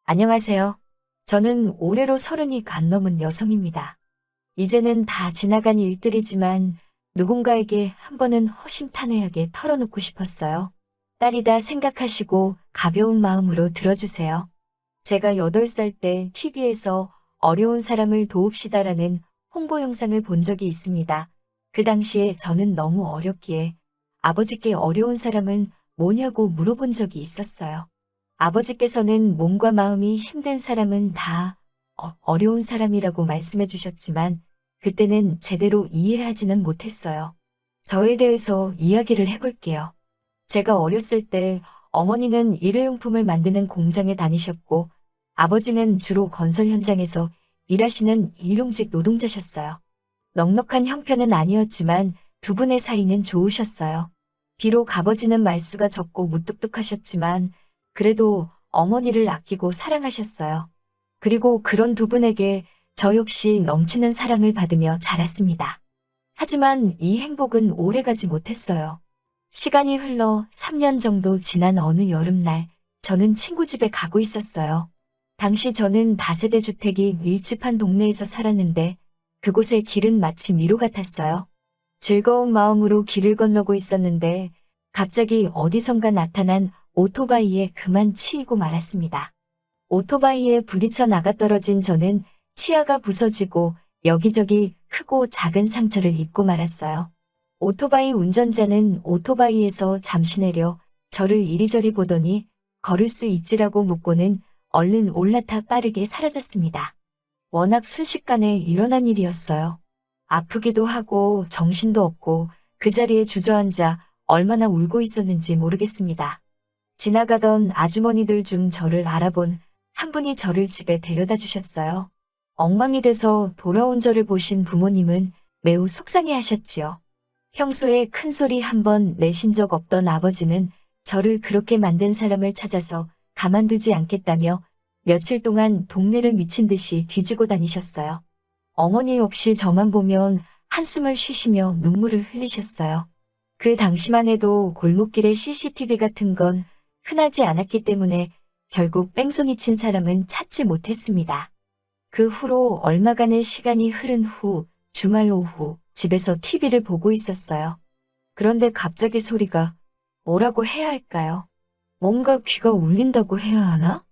안녕하세요. 저는 올해로 30이 간 넘은 여성입니다. 이제는 다 지나간 일들이지만 누군가에게 한 번은 허심탄회하게 털어놓고 싶었어요. 딸이다 생각하시고 가벼운 마음으로 들어주세요. 제가 8살 때 TV에서 어려운 사람을 도웁시다라는 홍보 영상을 본 적이 있습니다. 그 당시에 저는 너무 어렸기에 아버지께 어려운 사람은 뭐냐고 물어본 적이 있었어요. 아버지께서는 몸과 마음이 힘든 사람은 다 어려운 사람이라고 말씀해 주셨지만 그때는 제대로 이해하지는 못했어요. 저에 대해서 이야기를 해볼게요. 제가 어렸을 때 어머니는 일회용품을 만드는 공장에 다니셨고 아버지는 주로 건설 현장에서 일하시는 일용직 노동자셨어요. 넉넉한 형편은 아니었지만 두 분의 사이는 좋으셨어요. 비록 아버지는 말수가 적고 무뚝뚝하셨지만 그래도 어머니를 아끼고 사랑하셨어요. 그리고 그런 두 분에게 저 역시 넘치는 사랑을 받으며 자랐습니다. 하지만 이 행복은 오래가지 못했어요. 시간이 흘러 3년 정도 지난 어느 여름날 저는 친구 집에 가고 있었어요. 당시 저는 다세대 주택이 밀집한 동네에서 살았는데 그곳의 길은 마치 미로 같았어요. 즐거운 마음으로 길을 건너고 있었는데 갑자기 어디선가 나타난 오토바이에 그만 치이고 말았습니다. 오토바이에 부딪혀 나가떨어진 저는 치아가 부서지고 여기저기 크고 작은 상처를 입고 말았어요. 오토바이 운전자는 오토바이에서 잠시 내려 저를 이리저리 보더니 걸을 수 있지라고 묻고는 얼른 올라타 빠르게 사라졌습니다. 워낙 순식간에 일어난 일이었어요. 아프기도 하고 정신도 없고 그 자리에 주저앉아 얼마나 울고 있었는지 모르겠습니다. 지나가던 아주머니들 중 저를 알아본 한 분이 저를 집에 데려다 주셨어요. 엉망이 돼서 돌아온 저를 보신 부모님은 매우 속상해 하셨지요. 평소에 큰 소리 한 번 내신 적 없던 아버지는 저를 그렇게 만든 사람을 찾아서 가만두지 않겠다며 며칠 동안 동네를 미친 듯이 뒤지고 다니셨어요. 어머니 역시 저만 보면 한숨을 쉬시며 눈물을 흘리셨어요. 그 당시만 해도 골목길에 CCTV 같은 건 흔하지 않았기 때문에 결국 뺑소니 친 사람은 찾지 못했습니다. 그 후로 얼마간의 시간이 흐른 후 주말 오후 집에서 TV를 보고 있었어요. 그런데 갑자기 소리가 뭐라고 해야 할까요? 뭔가 귀가 울린다고 해야 하나?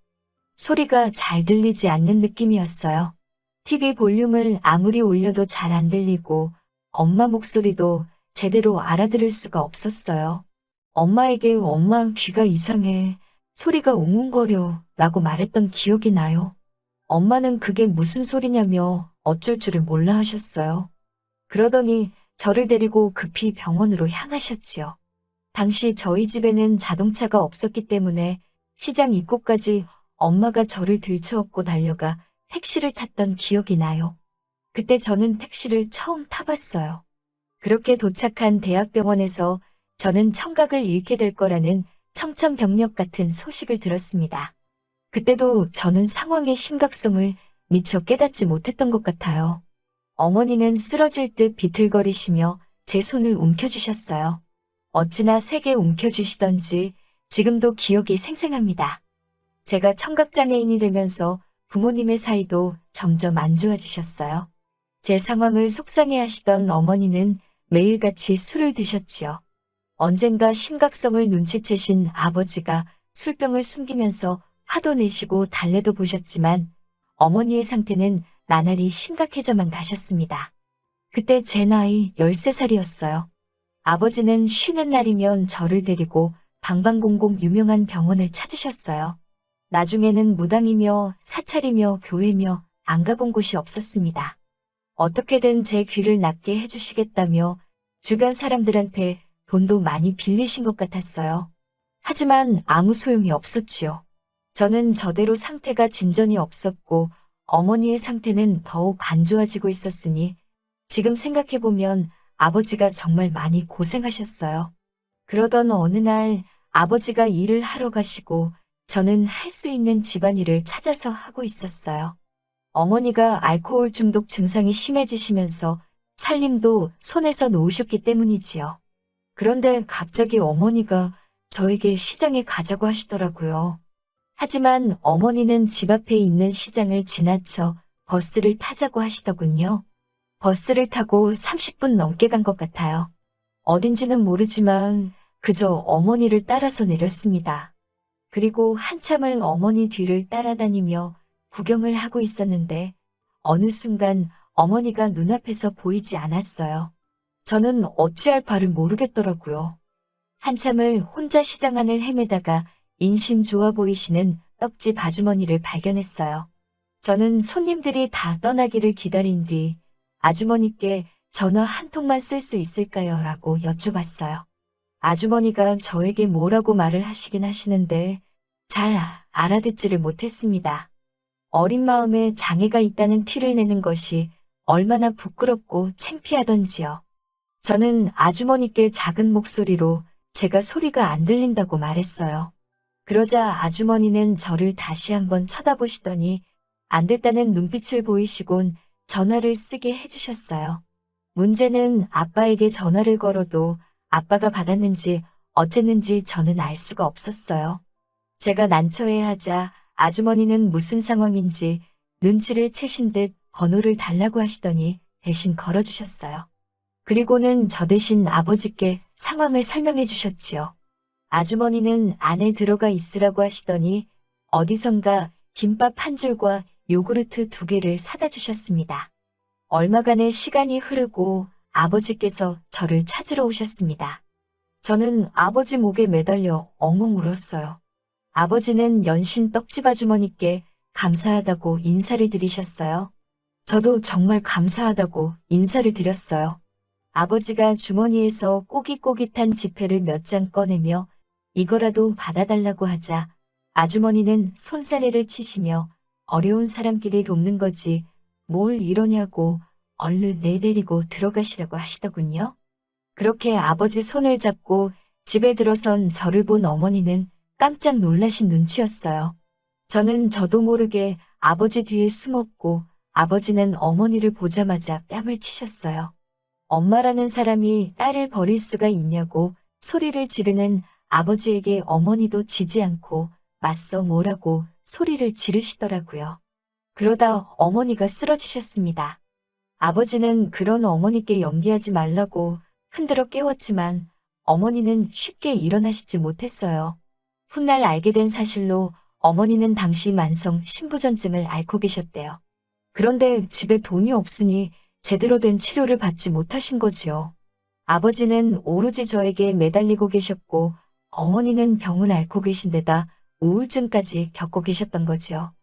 소리가 잘 들리지 않는 느낌이었어요. TV 볼륨을 아무리 올려도 잘 안 들리고 엄마 목소리도 제대로 알아들을 수가 없었어요. 엄마에게 엄마 귀가 이상해. 소리가 웅웅거려 라고 말했던 기억이 나요. 엄마는 그게 무슨 소리냐며 어쩔 줄을 몰라 하셨어요. 그러더니 저를 데리고 급히 병원으로 향하셨지요. 당시 저희 집에는 자동차가 없었기 때문에 시장 입구까지 엄마가 저를 들쳐업고 달려가 택시를 탔던 기억이 나요. 그때 저는 택시를 처음 타봤어요. 그렇게 도착한 대학병원에서 저는 청각을 잃게 될 거라는 청천벽력 같은 소식을 들었습니다. 그때도 저는 상황의 심각성을 미처 깨닫지 못했던 것 같아요. 어머니는 쓰러질 듯 비틀거리시며 제 손을 움켜쥐셨어요. 어찌나 세게 움켜쥐시던지 지금도 기억이 생생합니다. 제가 청각장애인이 되면서 부모님의 사이도 점점 안 좋아지셨어요. 제 상황을 속상해하시던 어머니는 매일같이 술을 드셨지요. 언젠가 심각성을 눈치채신 아버지가 술병을 숨기면서 화도 내시고 달래도 보셨지만 어머니의 상태는 나날이 심각해져만 가셨습니다. 그때 제 나이 13살이었어요. 아버지는 쉬는 날이면 저를 데리고 방방곡곡 유명한 병원을 찾으셨어요. 나중에는 무당이며 사찰이며 교회며 안 가본 곳이 없었습니다. 어떻게든 제 귀를 낫게 해주시겠다며 주변 사람들한테 돈도 많이 빌리신 것 같았어요. 하지만 아무 소용이 없었지요. 저는 저대로 상태가 진전이 없었고 어머니의 상태는 더욱 안 좋아지고 있었으니 지금 생각해보면 아버지가 정말 많이 고생하셨어요. 그러던 어느 날 아버지가 일을 하러 가시고 저는 할 수 있는 집안일을 찾아서 하고 있었어요. 어머니가 알코올 중독 증상이 심해지시면서 살림도 손에서 놓으셨기 때문이지요. 그런데 갑자기 어머니가 저에게 시장에 가자고 하시더라고요. 하지만 어머니는 집 앞에 있는 시장을 지나쳐 버스를 타자고 하시더군요. 버스를 타고 30분 넘게 간 것 같아요. 어딘지는 모르지만 그저 어머니를 따라서 내렸습니다. 그리고 한참을 어머니 뒤를 따라다니며 구경을 하고 있었는데 어느 순간 어머니가 눈앞에서 보이지 않았어요. 저는 어찌할 바를 모르겠더라고요. 한참을 혼자 시장 안을 헤매다가 인심 좋아 보이시는 떡집 아주머니를 발견했어요. 저는 손님들이 다 떠나기를 기다린 뒤 아주머니께 전화 한 통만 쓸 수 있을까요? 라고 여쭤봤어요. 아주머니가 저에게 뭐라고 말을 하시긴 하시는데 잘 알아듣지를 못했습니다. 어린 마음에 장애가 있다는 티를 내는 것이 얼마나 부끄럽고 창피하던지요. 저는 아주머니께 작은 목소리로 제가 소리가 안 들린다고 말했어요. 그러자 아주머니는 저를 다시 한번 쳐다보시더니 안 됐다는 눈빛을 보이시곤 전화를 쓰게 해주셨어요. 문제는 아빠에게 전화를 걸어도 아빠가 받았는지 어쨌는지 저는 알 수가 없었어요. 제가 난처해하자 아주머니는 무슨 상황인지 눈치를 채신 듯 번호를 달라고 하시더니 대신 걸어주셨어요. 그리고는 저 대신 아버지께 상황을 설명해 주셨지요. 아주머니는 안에 들어가 있으라고 하시더니 어디선가 김밥 한 줄과 요구르트 2개를 사다 주셨습니다. 얼마간의 시간이 흐르고 아버지께서 저를 찾으러 오셨습니다. 저는 아버지 목에 매달려 엉엉 울었어요. 아버지는 연신 떡집 아주머니께 감사하다고 인사를 드리셨어요. 저도 정말 감사하다고 인사를 드렸어요. 아버지가 주머니에서 꼬깃꼬깃한 지폐를 몇 장 꺼내며 이거라도 받아달라고 하자 아주머니는 손사래를 치시며 어려운 사람끼리 돕는 거지 뭘 이러냐고 얼른 내데리고 들어가시라고 하시더군요. 그렇게 아버지 손을 잡고 집에 들어선 저를 본 어머니는 깜짝 놀라신 눈치였어요. 저는 저도 모르게 아버지 뒤에 숨었고 아버지는 어머니를 보자마자 뺨을 치셨어요. 엄마라는 사람이 딸을 버릴 수가 있냐고 소리를 지르는 아버지에게 어머니도 지지 않고 맞서 뭐라고 소리를 지르시더라고요. 그러다 어머니가 쓰러지셨습니다. 아버지는 그런 어머니께 연기하지 말라고 흔들어 깨웠지만 어머니는 쉽게 일어나시지 못했어요. 훗날 알게 된 사실로 어머니는 당시 만성 신부전증을 앓고 계셨대요. 그런데 집에 돈이 없으니 제대로 된 치료를 받지 못하신 거지요. 아버지는 오로지 저에게 매달리고 계셨고 어머니는 병을 앓고 계신 데다 우울증까지 겪고 계셨던 거지요.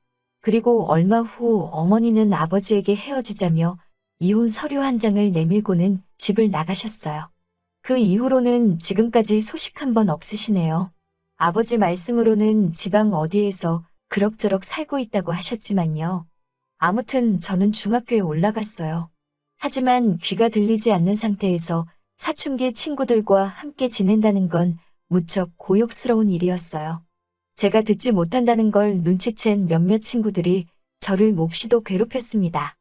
그리고 얼마 후 어머니는 아버지에게 헤어지자며 이혼 서류 한 장을 내밀고는 집을 나가셨어요. 그 이후로는 지금까지 소식 한 번 없으시네요. 아버지 말씀으로는 지방 어디에서 그럭저럭 살고 있다고 하셨지만요. 아무튼 저는 중학교에 올라갔어요. 하지만 귀가 들리지 않는 상태에서 사춘기 친구들과 함께 지낸다는 건 무척 고역스러운 일이었어요. 제가 듣지 못한다는 걸 눈치챈 몇몇 친구들이 저를 몹시도 괴롭혔습니다.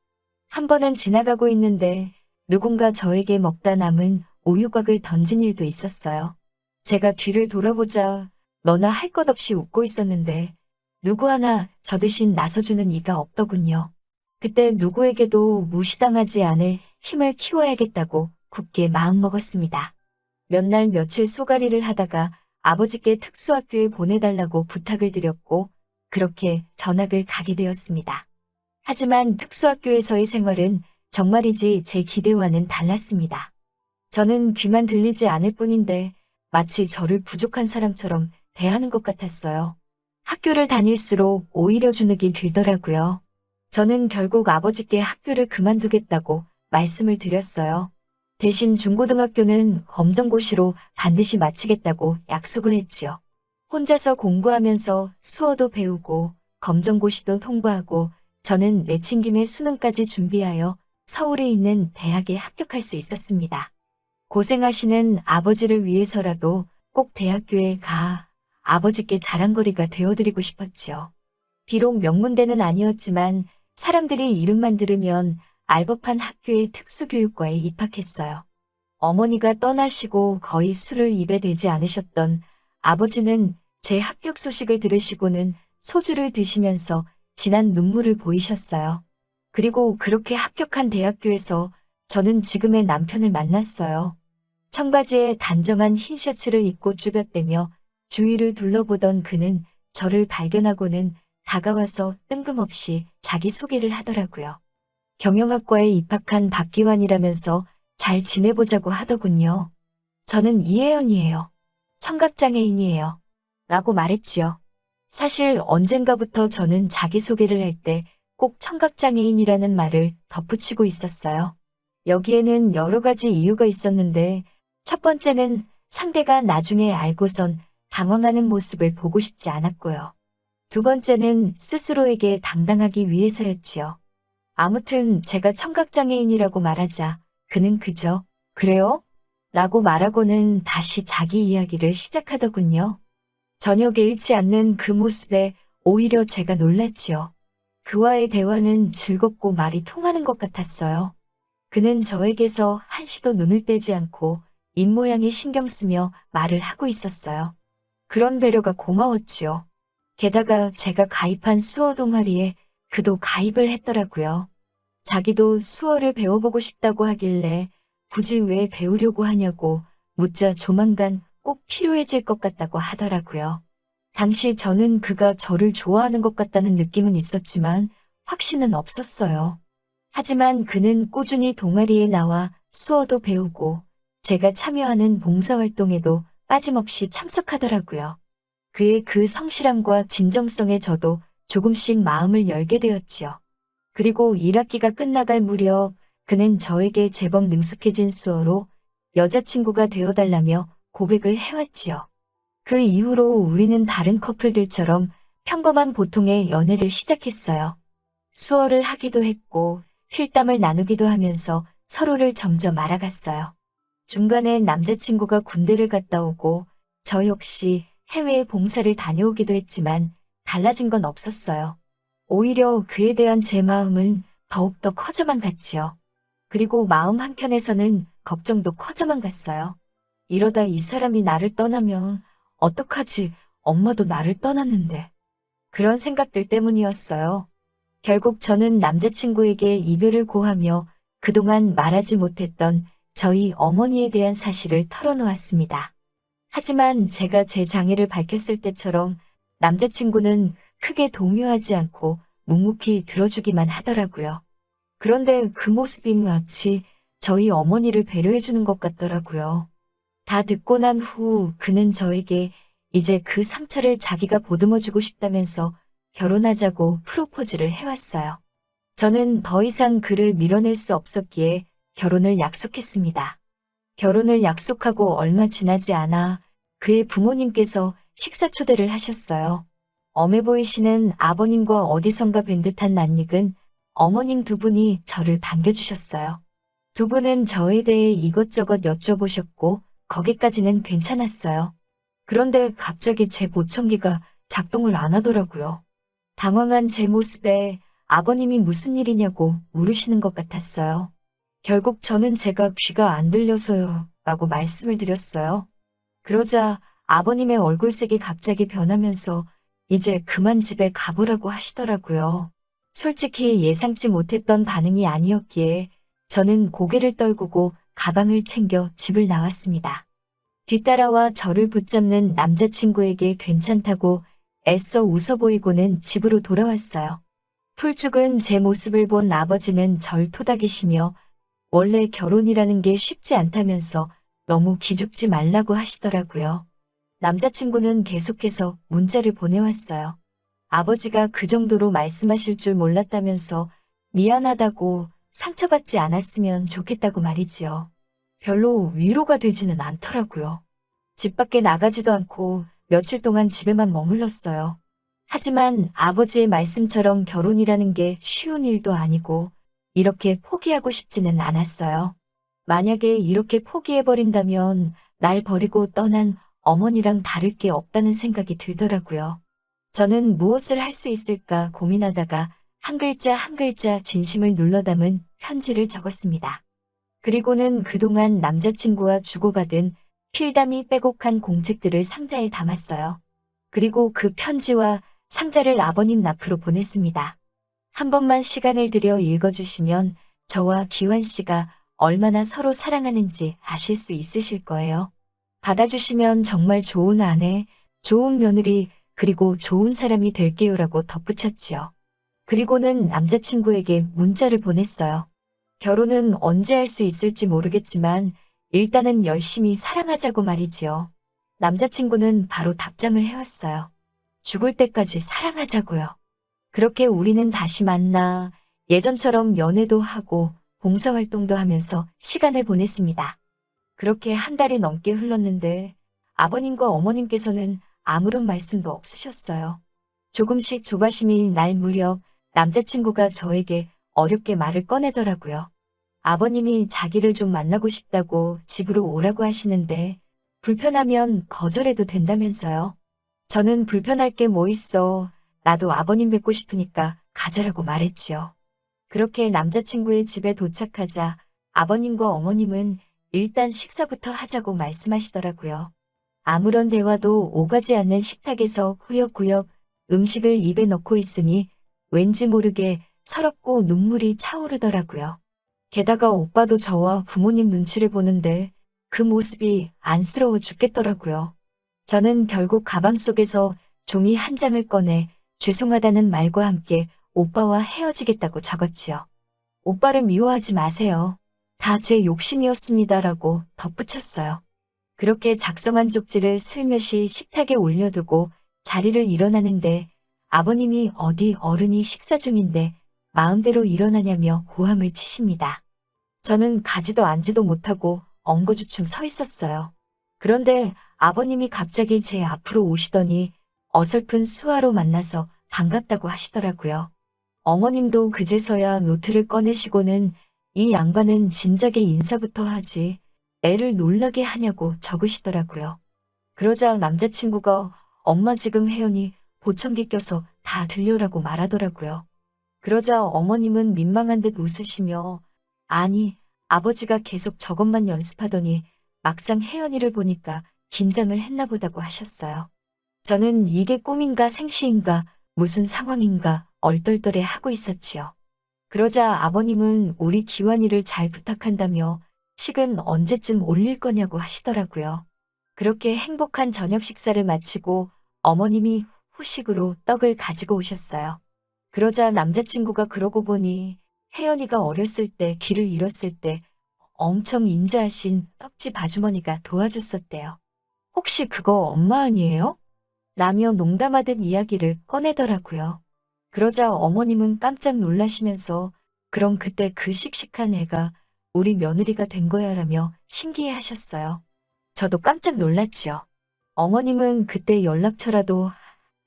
한 번은 지나가고 있는데 누군가 저에게 먹다 남은 우유곽을 던진 일도 있었어요. 제가 뒤를 돌아보자 너나 할 것 없이 웃고 있었는데 누구 하나 저 대신 나서주는 이가 없더군요. 그때 누구에게도 무시당하지 않을 힘을 키워야겠다고 굳게 마음먹었습니다. 몇 날 며칠 쏘가리를 하다가 아버지께 특수학교에 보내달라고 부탁을 드렸고 그렇게 전학을 가게 되었습니다. 하지만 특수학교에서의 생활은 정말이지 제 기대와는 달랐습니다. 저는 귀만 들리지 않을 뿐인데 마치 저를 부족한 사람처럼 대하는 것 같았어요. 학교를 다닐수록 오히려 주눅이 들더라고요. 저는 결국 아버지께 학교를 그만두겠다고 말씀을 드렸어요. 대신 중고등학교는 검정고시로 반드시 마치겠다고 약속을 했지요. 혼자서 공부하면서 수어도 배우고 검정고시도 통과하고 저는 내친김에 수능까지 준비하여 서울에 있는 대학에 합격할 수 있었습니다. 고생하시는 아버지를 위해서라도 꼭 대학교에 가 아버지께 자랑거리가 되어드리고 싶었지요. 비록 명문대는 아니었지만 사람들이 이름만 들으면 알 법한 학교의 특수교육과에 입학했어요. 어머니가 떠나시고 거의 술을 입에 대지 않으셨던 아버지는 제 합격 소식을 들으시고는 소주를 드시면서 진한 눈물을 보이셨어요. 그리고 그렇게 합격한 대학교에서 저는 지금의 남편을 만났어요. 청바지에 단정한 흰 셔츠를 입고 쭈뼛대며 주위를 둘러보던 그는 저를 발견하고는 다가와서 뜬금없이 자기소개를 하더라고요. 경영학과에 입학한 박기환이라면서 잘 지내보자고 하더군요. 저는 이혜연이에요. 청각장애인이에요. 라고 말했지요. 사실 언젠가부터 저는 자기소개를 할 때 꼭 청각장애인이라는 말을 덧붙이고 있었어요. 여기에는 여러 가지 이유가 있었는데 첫 번째는 상대가 나중에 알고선 당황하는 모습을 보고 싶지 않았고요. 두 번째는 스스로에게 당당하기 위해서였지요. 아무튼 제가 청각장애인이라고 말하자 그는 그저 그래요? 라고 말하고는 다시 자기 이야기를 시작하더군요. 전혀 개의치 않는 그 모습에 오히려 제가 놀랐지요. 그와의 대화는 즐겁고 말이 통하는 것 같았어요. 그는 저에게서 한시도 눈을 떼지 않고 입모양에 신경 쓰며 말을 하고 있었어요. 그런 배려가 고마웠지요. 게다가 제가 가입한 수어 동아리에 그도 가입을 했더라고요. 자기도 수어를 배워보고 싶다고 하길래 굳이 왜 배우려고 하냐고 묻자 조만간 꼭 필요해질 것 같다고 하더라고요. 당시 저는 그가 저를 좋아하는 것 같다는 느낌은 있었지만 확신은 없었어요. 하지만 그는 꾸준히 동아리에 나와 수어도 배우고 제가 참여하는 봉사활동에도 빠짐없이 참석하더라고요. 그의 그 성실함과 진정성에 저도 조금씩 마음을 열게 되었지요. 그리고 1학기가 끝나갈 무렵 그는 저에게 제법 능숙해진 수어로 여자친구가 되어달라며 고백을 해왔지요. 그 이후로 우리는 다른 커플들처럼 평범한 보통의 연애를 시작했어요. 수어를 하기도 했고 필담을 나누기도 하면서 서로를 점점 알아갔어요. 중간에 남자친구가 군대를 갔다 오고 저 역시 해외에 봉사를 다녀오기도 했지만 달라진 건 없었어요. 오히려 그에 대한 제 마음은 더욱더 커져만 갔지요. 그리고 마음 한켠에서는 걱정도 커져만 갔어요. 이러다 이 사람이 나를 떠나면 어떡하지? 엄마도 나를 떠났는데. 그런 생각들 때문이었어요. 결국 저는 남자친구에게 이별을 고하며 그동안 말하지 못했던 저희 어머니에 대한 사실을 털어놓았습니다. 하지만 제가 제 장애를 밝혔을 때처럼 남자친구는 크게 동요하지 않고 묵묵히 들어주기만 하더라고요. 그런데 그 모습이 마치 저희 어머니를 배려해주는 것 같더라고요. 다 듣고 난 후 그는 저에게 이제 그 상처를 자기가 보듬어주고 싶다면서 결혼하자고 프로포즈를 해왔어요. 저는 더 이상 그를 밀어낼 수 없었기에 결혼을 약속했습니다. 결혼을 약속하고 얼마 지나지 않아 그의 부모님께서 식사 초대를 하셨어요. 엄해 보이시는 아버님과 어디선가 뵌 듯한 낯익은 어머님 두 분이 저를 반겨주셨어요. 두 분은 저에 대해 이것저것 여쭤보셨고 거기까지는 괜찮았어요. 그런데 갑자기 제 보청기가 작동을 안 하더라고요. 당황한 제 모습에 아버님이 무슨 일이냐고 물으시는 것 같았어요. 결국 저는 제가 귀가 안 들려서요 라고 말씀을 드렸어요. 그러자 아버님의 얼굴색이 갑자기 변하면서 이제 그만 집에 가보라고 하시더라고요. 솔직히 예상치 못했던 반응이 아니었기에 저는 고개를 떨구고 가방을 챙겨 집을 나왔습니다. 뒤따라와 저를 붙잡는 남자친구에게 괜찮다고 애써 웃어 보이고는 집으로 돌아왔어요. 풀죽은 제 모습을 본 아버지는 절 토닥이시며 원래 결혼이라는 게 쉽지 않다면서 너무 기죽지 말라고 하시더라고요. 남자친구는 계속해서 문자를 보내왔어요. 아버지가 그 정도로 말씀하실 줄 몰랐다면서 미안하다고 상처받지 않았으면 좋겠다고 말이지요. 별로 위로가 되지는 않더라고요. 집 밖에 나가지도 않고 며칠 동안 집에만 머물렀어요. 하지만 아버지의 말씀처럼 결혼이라는 게 쉬운 일도 아니고 이렇게 포기하고 싶지는 않았어요. 만약에 이렇게 포기해버린다면 날 버리고 떠난 어머니랑 다를 게 없다는 생각이 들더라고요. 저는 무엇을 할 수 있을까 고민하다가 한 글자 한 글자 진심을 눌러 담은 편지를 적었습니다. 그리고는 그동안 남자친구와 주고받은 필담이 빼곡한 공책들을 상자에 담았어요. 그리고 그 편지와 상자를 아버님 앞으로 보냈습니다. 한 번만 시간을 들여 읽어주시면 저와 기환 씨가 얼마나 서로 사랑하는지 아실 수 있으실 거예요. 받아주시면 정말 좋은 아내, 좋은 며느리, 그리고 좋은 사람이 될게요라고 덧붙였지요. 그리고는 남자친구에게 문자를 보냈어요. 결혼은 언제 할 수 있을지 모르겠지만 일단은 열심히 사랑하자고 말이지요. 남자친구는 바로 답장을 해왔어요. 죽을 때까지 사랑하자고요. 그렇게 우리는 다시 만나 예전처럼 연애도 하고 봉사활동도 하면서 시간을 보냈습니다. 그렇게 한 달이 넘게 흘렀는데 아버님과 어머님께서는 아무런 말씀도 없으셨어요. 조금씩 조바심이 날 무렵 남자친구가 저에게 어렵게 말을 꺼내더라고요. 아버님이 자기를 좀 만나고 싶다고 집으로 오라고 하시는데 불편하면 거절해도 된다면서요. 저는 불편할 게 뭐 있어. 나도 아버님 뵙고 싶으니까 가자라고 말했지요. 그렇게 남자친구의 집에 도착하자 아버님과 어머님은 일단 식사부터 하자고 말씀하시더라고요. 아무런 대화도 오가지 않는 식탁에서 후역후역 음식을 입에 넣고 있으니 왠지 모르게 서럽고 눈물이 차오르더라고요. 게다가 오빠도 저와 부모님 눈치를 보는데 그 모습이 안쓰러워 죽겠더라고요. 저는 결국 가방 속에서 종이 한 장을 꺼내 죄송하다는 말과 함께 오빠와 헤어지겠다고 적었지요. 오빠를 미워하지 마세요. 다 제 욕심이었습니다라고 덧붙였어요. 그렇게 작성한 쪽지를 슬며시 식탁에 올려두고 자리를 일어나는데 아버님이 어디 어른이 식사 중인데 마음대로 일어나냐며 고함을 치십니다. 저는 가지도 앉지도 못하고 엉거주춤 서 있었어요. 그런데 아버님이 갑자기 제 앞으로 오시더니 어설픈 수화로 만나서 반갑다고 하시더라고요. 어머님도 그제서야 노트를 꺼내시고는 이 양반은 진작에 인사부터 하지 애를 놀라게 하냐고 적으시더라고요. 그러자 남자친구가 엄마 지금 혜연이 보청기 껴서 다 들려라고 말하더라고요. 그러자 어머님은 민망한 듯 웃으시며 아니 아버지가 계속 저것만 연습하더니 막상 혜연이를 보니까 긴장을 했나 보다고 하셨어요. 저는 이게 꿈인가 생시인가 무슨 상황인가 얼떨떨해 하고 있었지요. 그러자 아버님은 우리 기환이를 잘 부탁한다며 식은 언제쯤 올릴 거냐고 하시더라고요. 그렇게 행복한 저녁 식사를 마치고 어머님이 후식으로 떡을 가지고 오셨어요. 그러자 남자친구가 그러고 보니 혜연이가 어렸을 때 길을 잃었을 때 엄청 인자하신 떡집 아주머니가 도와줬었대요. 혹시 그거 엄마 아니에요? 라며 농담하듯 이야기를 꺼내더라고요. 그러자 어머님은 깜짝 놀라시면서 그럼 그때 그 씩씩한 애가 우리 며느리가 된 거야 라며 신기해 하셨어요. 저도 깜짝 놀랐지요. 어머님은 그때 연락처라도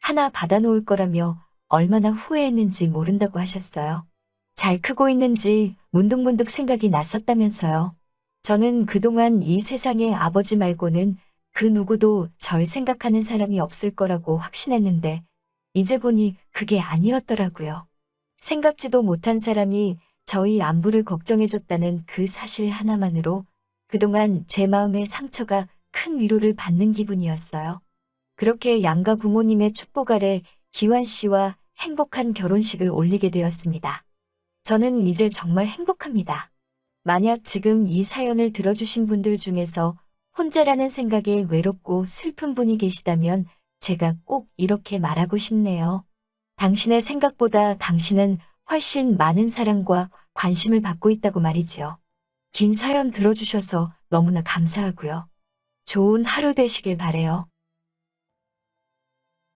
하나 받아놓을 거라며 얼마나 후회했는지 모른다고 하셨어요. 잘 크고 있는지 문득문득 생각이 났었다면서요. 저는 그동안 이 세상에 아버지 말고는 그 누구도 절 생각하는 사람이 없을 거라고 확신했는데 이제 보니 그게 아니었더라고요. 생각지도 못한 사람이 저희 안부를 걱정해줬다는 그 사실 하나만으로 그동안 제 마음의 상처가 큰 위로를 받는 기분이었어요. 그렇게 양가 부모님의 축복 아래 기환 씨와 행복한 결혼식을 올리게 되었습니다. 저는 이제 정말 행복합니다. 만약 지금 이 사연을 들어주신 분들 중에서 혼자라는 생각에 외롭고 슬픈 분이 계시다면 제가 꼭 이렇게 말하고 싶네요. 당신의 생각보다 당신은 훨씬 많은 사랑과 관심을 받고 있다고 말이지요. 긴 사연 들어주셔서 너무나 감사하고요. 좋은 하루 되시길 바래요.